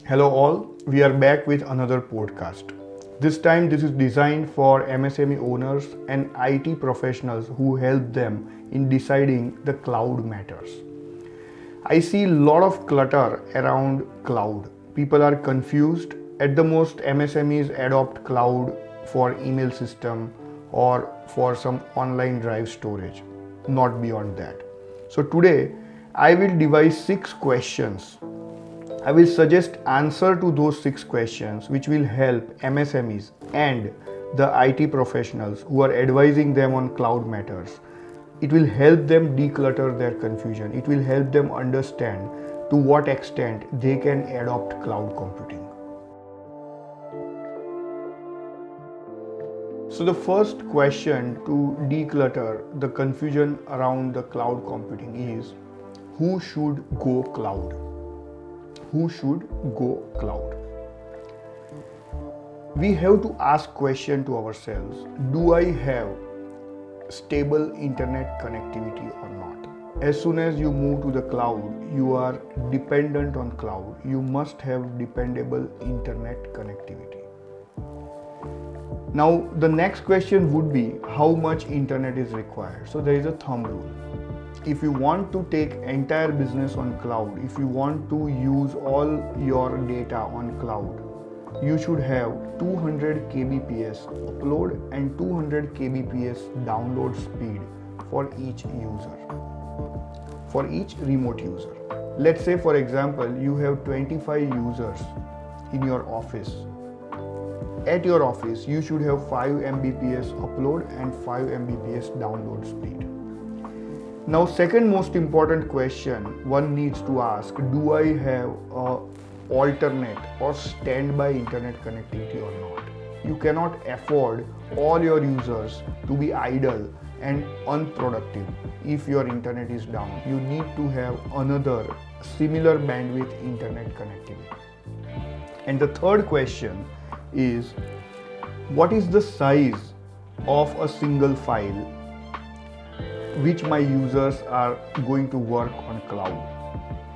Hello all, we are back with another podcast. This time this is designed for MSME owners and IT professionals who help them in deciding the cloud matters. I see a lot of clutter around cloud. People are confused. At the most, MSMEs adopt cloud for email system or for some online drive storage, not beyond that. So today I will devise 6 questions. I will suggest answer to those 6 questions which will help MSMEs and the IT professionals who are advising them on cloud matters. It will help them declutter their confusion. It will help them understand to what extent they can adopt cloud computing. So the first question to declutter the confusion around the cloud computing is, who should go cloud? Who should go cloud? We have to ask question to ourselves, do I have stable internet connectivity or not? As soon as you move to the cloud, you are dependent on cloud. You must have dependable internet connectivity. Now the next question would be, how much internet is required? So there is a thumb rule. If you want to take entire business on cloud, if you want to use all your data on cloud, you should have 200 kbps upload and 200 kbps download speed for each user, for each remote user. Let's say for example, you have 25 users in your office. At your office, you should have 5 Mbps upload and 5 Mbps download speed. Now, second most important question one needs to ask, do I have a alternate or standby internet connectivity or not? You cannot afford all your users to be idle and unproductive if your internet is down. You need to have another similar bandwidth internet connectivity. And the third question is, what is the size of a single file which my users are going to work on cloud?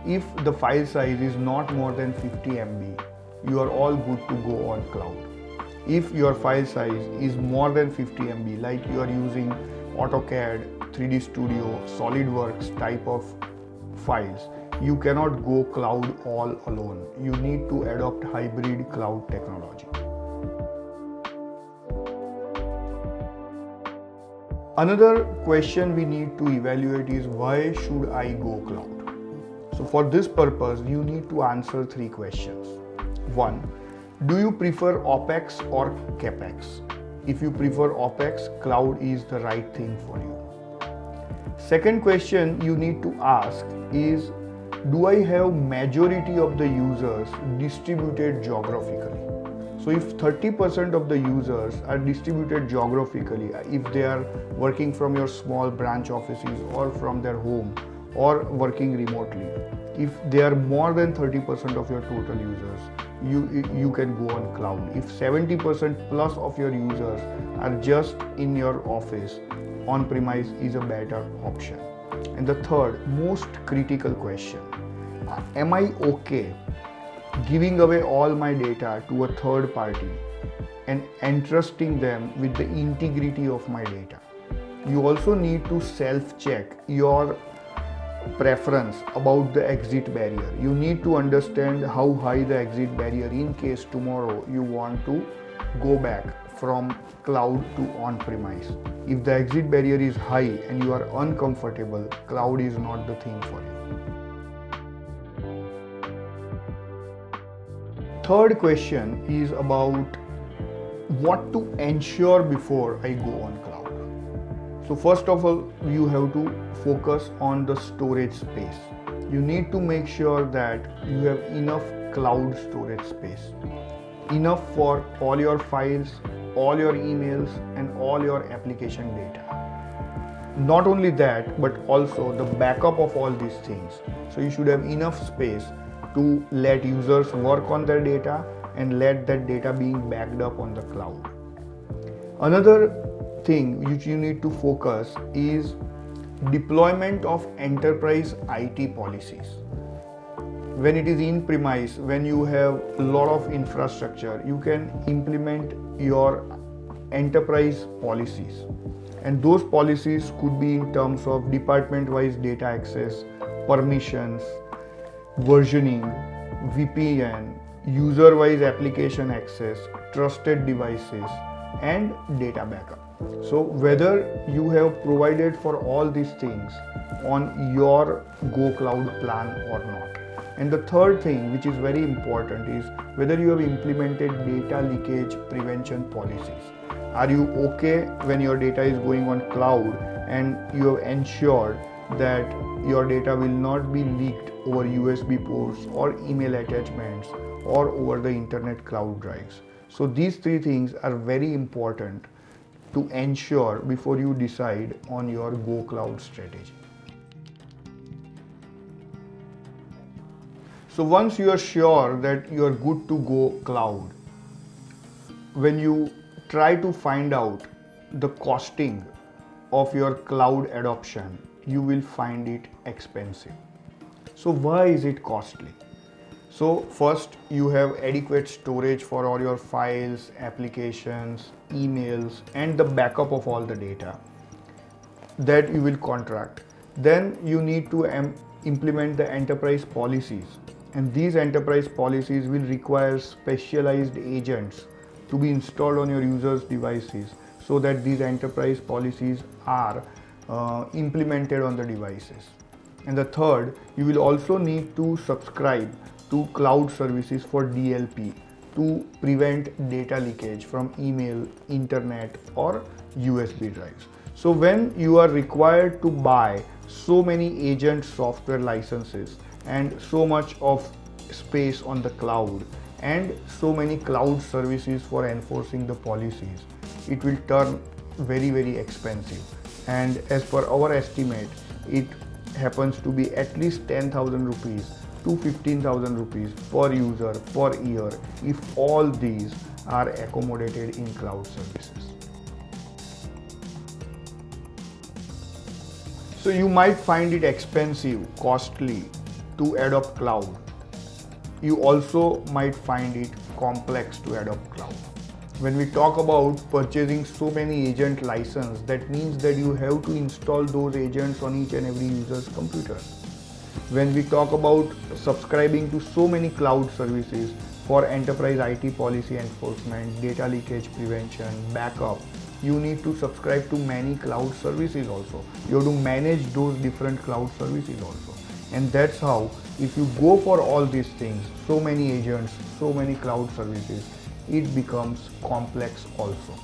If the file size is not more than 50 MB, you are all good to go on cloud. If your file size is more than 50 MB, like you are using Autocad, 3D Studio, Solidworks type of files, you cannot go cloud all alone. You need to adopt hybrid cloud technology. Another question we need to evaluate is, why should I go cloud? So for this purpose, you need to answer 3 questions. 1. Do you prefer OPEX or CAPEX? If you prefer OPEX, cloud is the right thing for you. Second question you need to ask is, do I have majority of the users distributed geographically? So if 30% of the users are distributed geographically, if they are working from your small branch offices or from their home or working remotely, if they are more than 30% of your total users, you can go on cloud. If 70% plus of your users are just in your office, on-premise is a better option. And the third most critical question, am I okay giving away all my data to a third party and entrusting them with the integrity of my data? You also need to self-check your preference about the exit barrier. You need to understand how high the exit barrier in case tomorrow you want to go back from cloud to on-premise. If the exit barrier is high and you are uncomfortable, cloud is not the thing for you. Third question is about what to ensure before I go on cloud. So first of all, you have to focus on the storage space. You need to make sure that you have enough cloud storage space, enough for all your files, all your emails, and all your application data. Not only that, but also the backup of all these things. So you should have enough space to let users work on their data and let that data being backed up on the cloud. Another thing which you need to focus is deployment of enterprise IT policies. when it is in premise, when you have a lot of infrastructure, you can implement your enterprise policies, and those policies could be in terms of department wise data access, permissions, versioning, VPN, user wise application access, trusted devices, and data backup. So whether you have provided for all these things on your Go Cloud plan or not. And the third thing, which is very important, is whether you have implemented data leakage prevention policies. Are you okay when your data is going on cloud and you have ensured that your data will not be leaked over USB ports or email attachments or over the internet cloud drives? So these three things are very important to ensure before you decide on your Go Cloud strategy. So once you are sure that you are good to go cloud, when you try to find out the costing of your cloud adoption, you will find it expensive. So why is it costly? So first, you have adequate storage for all your files, applications, emails, and the backup of all the data that you will contract. Then you need to implement the enterprise policies, and these enterprise policies will require specialized agents to be installed on your users' devices so that these enterprise policies are implemented on the devices. And the third, you will also need to subscribe to cloud services for DLP to prevent data leakage from email, internet, or USB drives. So when you are required to buy so many agent software licenses and so much of space on the cloud and so many cloud services for enforcing the policies, it will turn very expensive. And as per our estimate, it happens to be at least 10,000 rupees to 15,000 rupees per user per year if all these are accommodated in cloud services. So you might find it expensive, costly to adopt cloud. You also might find it complex to adopt cloud. When we talk about purchasing so many agent license, that means that you have to install those agents on each and every user's computer. When we talk about subscribing to so many cloud services for enterprise IT policy enforcement, data leakage prevention, backup, you need to subscribe to many cloud services also. You have to manage those different cloud services also. And that's how, if you go for all these things, so many agents, so many cloud services, it becomes complex also.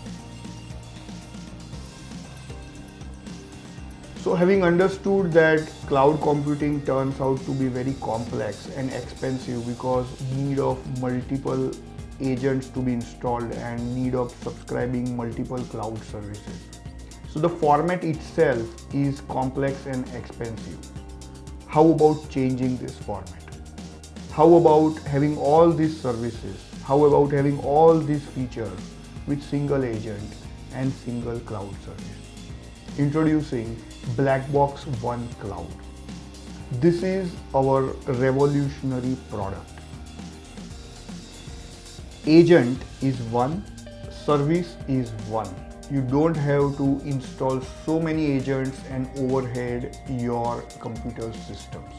So having understood that cloud computing turns out to be very complex and expensive because need of multiple agents to be installed and need of subscribing multiple cloud services. So the format itself is complex and expensive. How about changing this format? How about having all these services? How about having all these features with single agent and single cloud service? Introducing Blackbox One Cloud. This is our revolutionary product. Agent is one, service is one. You don't have to install so many agents and overhead your computer systems.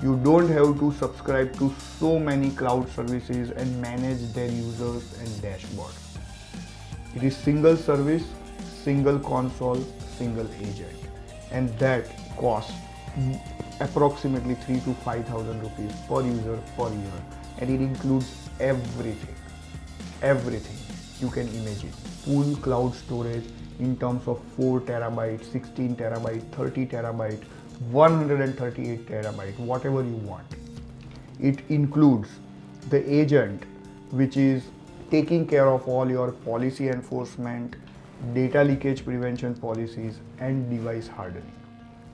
You don't have to subscribe to so many cloud services and manage their users and dashboards. It is single service, single console, single agent, and that costs approximately 3 to 5,000 rupees per user per year, and it includes everything you can imagine. Full cloud storage in terms of 4 terabyte, 16 terabyte, 30 terabyte, 138 terabyte, whatever you want. It includes the agent, which is taking care of all your policy enforcement, data leakage prevention policies, and device hardening.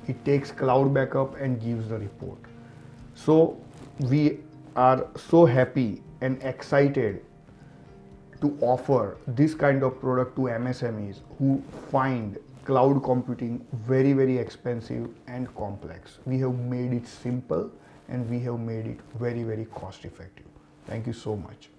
It takes cloud backup and gives the report. So we are so happy and excited to offer this kind of product to MSMEs who find cloud computing very expensive and complex. We have made it simple and we have made it very, very cost effective. Thank you so much.